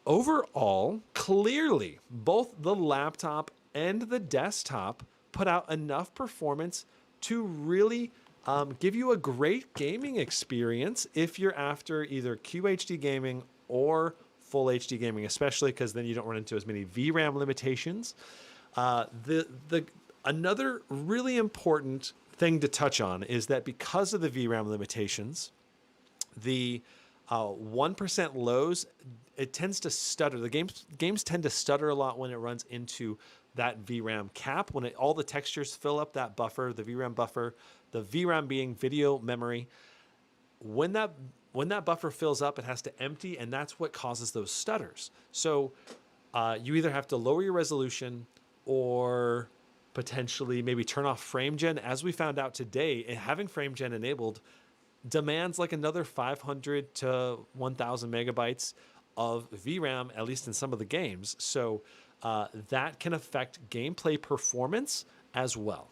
Overall, clearly, both the laptop and the desktop put out enough performance to really give you a great gaming experience if you're after either QHD gaming or full HD gaming, especially because then you don't run into as many VRAM limitations. Another really important thing to touch on is that because of the VRAM limitations, the 1% lows, it tends to stutter. The games tend to stutter a lot when it runs into that VRAM cap, when all the textures fill up that buffer, the VRAM buffer, the VRAM being video memory. When that buffer fills up, it has to empty, and that's what causes those stutters. So you either have to lower your resolution or potentially maybe turn off FrameGen. As we found out today, having FrameGen enabled demands like another 500 to 1,000 megabytes of VRAM, at least in some of the games. So that can affect gameplay performance as well.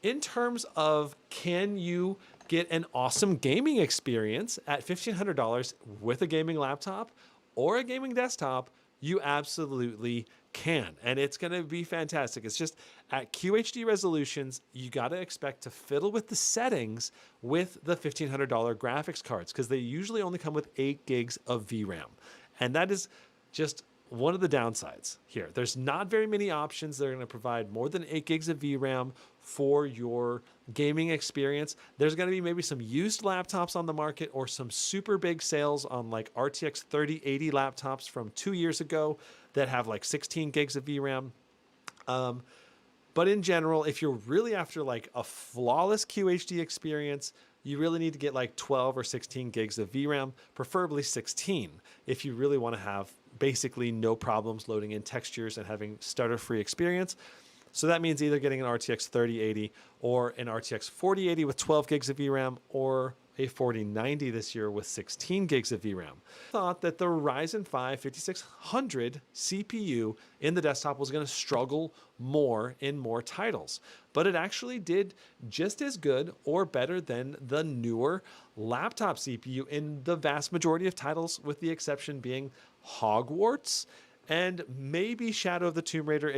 In terms of, can you get an awesome gaming experience at $1,500 with a gaming laptop or a gaming desktop? You absolutely can, and it's going to be fantastic. It's just at QHD resolutions, you got to expect to fiddle with the settings with the $1,500 graphics cards, because they usually only come with 8 gigs of VRAM, and that is just one of the downsides here. There's not very many options that are going to provide more than 8 gigs of VRAM for your gaming experience. There's going to be maybe some used laptops on the market, or some super big sales on like RTX 3080 laptops from 2 years ago that have like 16 gigs of VRAM. But in general, if you're really after like a flawless QHD experience, you really need to get like 12 or 16 gigs of VRAM, preferably 16, if you really want to have basically no problems loading in textures and having stutter-free experience. So that means either getting an RTX 3080 or an RTX 4080 with 12 gigs of VRAM, or a 4090 this year with 16 gigs of VRAM. Thought that the Ryzen 5 5600 CPU in the desktop was going to struggle more in more titles, but it actually did just as good or better than the newer laptop CPU in the vast majority of titles, with the exception being Hogwarts and maybe Shadow of the Tomb Raider.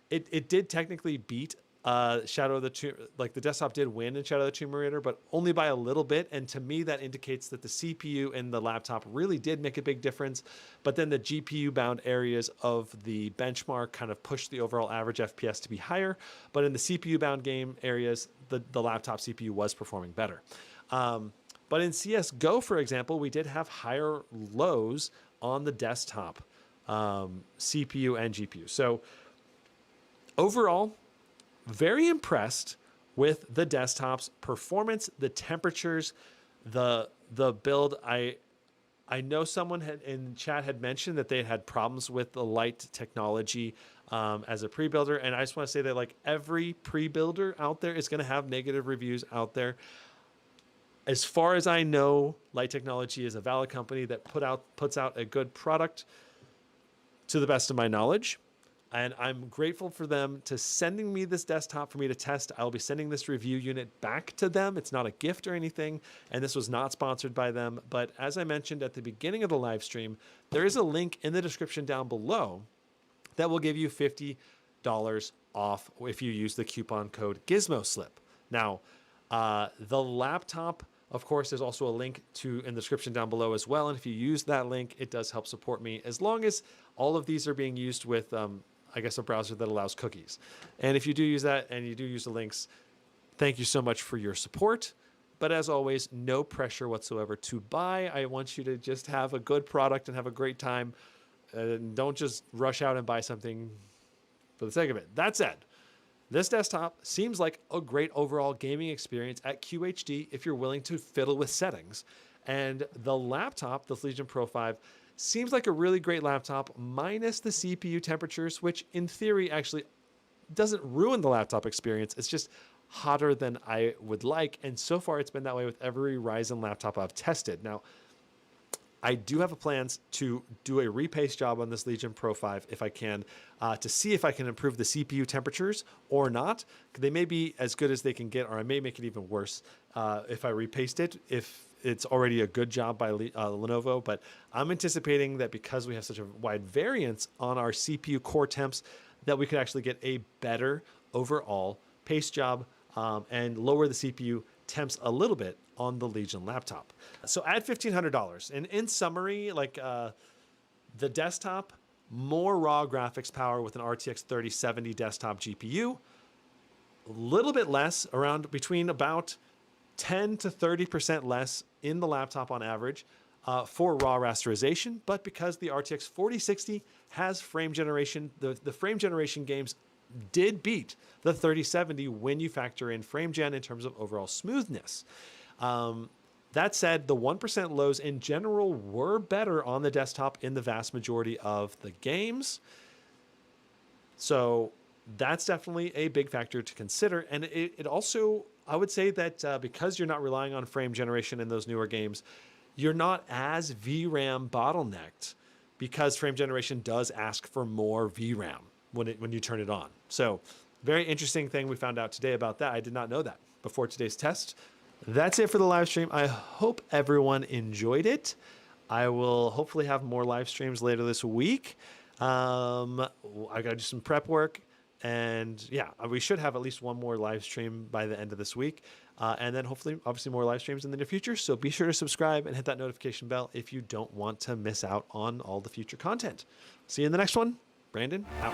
It did technically beat Shadow of the Tomb, like the desktop did win in Shadow of the Tomb Raider, but only by a little bit. And to me, that indicates that the CPU in the laptop really did make a big difference. But then the GPU bound areas of the benchmark kind of pushed the overall average FPS to be higher. But in the CPU bound game areas, the laptop CPU was performing better. But in CSGO, for example, we did have higher lows on the desktop CPU and GPU. So overall, very impressed with the desktop's performance, the temperatures, the build. I know someone in chat had mentioned that they had problems with the LYTE technology as a pre-builder, and I just want to say that like every pre-builder out there is going to have negative reviews out there. As far as I know, LYTE Technology is a valid company that puts out a good product, to the best of my knowledge. And I'm grateful for them to sending me this desktop for me to test. I'll be sending this review unit back to them. It's not a gift or anything, and this was not sponsored by them. But as I mentioned at the beginning of the live stream, there is a link in the description down below that will give you $50 off if you use the coupon code GizmoSlip. Now, the laptop, of course, there's also a link in the description down below as well. And if you use that link, it does help support me, as long as all of these are being used with I guess a browser that allows cookies. And if you do use that and you do use the links, thank you so much for your support. But as always, no pressure whatsoever to buy. I want you to just have a good product and have a great time. Don't just rush out and buy something for the sake of it. That said, this desktop seems like a great overall gaming experience at QHD if you're willing to fiddle with settings. And the laptop, the Legion Pro 5, seems like a really great laptop, minus the CPU temperatures, which in theory actually doesn't ruin the laptop experience. It's just hotter than I would like. And so far it's been that way with every Ryzen laptop I've tested. Now, I do have plans to do a repaste job on this Legion Pro 5 if I can, to see if I can improve the CPU temperatures or not. They may be as good as they can get, or I may make it even worse if I repaste it, if it's already a good job by Lenovo. But I'm anticipating that because we have such a wide variance on our CPU core temps, that we could actually get a better overall paste job and lower the CPU temps a little bit on the Legion laptop. So at $1,500, and in summary, like the desktop, more raw graphics power with an RTX 3070 desktop GPU, a little bit less, around between about 10 to 30% less in the laptop on average for raw rasterization. But because the RTX 4060 has frame generation, the frame generation games did beat the 3070 when you factor in frame gen in terms of overall smoothness. That said, the 1% lows in general were better on the desktop in the vast majority of the games. So that's definitely a big factor to consider. And it also, I would say that because you're not relying on frame generation in those newer games, you're not as VRAM bottlenecked, because frame generation does ask for more VRAM when you turn it on. So very interesting thing we found out today about that. I did not know that before today's test. That's it for the live stream. I hope everyone enjoyed it. I will hopefully have more live streams later this week. I got to do some prep work. And yeah, we should have at least one more live stream by the end of this week. And then hopefully, obviously, more live streams in the near future. So be sure to subscribe and hit that notification bell if you don't want to miss out on all the future content. See you in the next one. Brandon, out.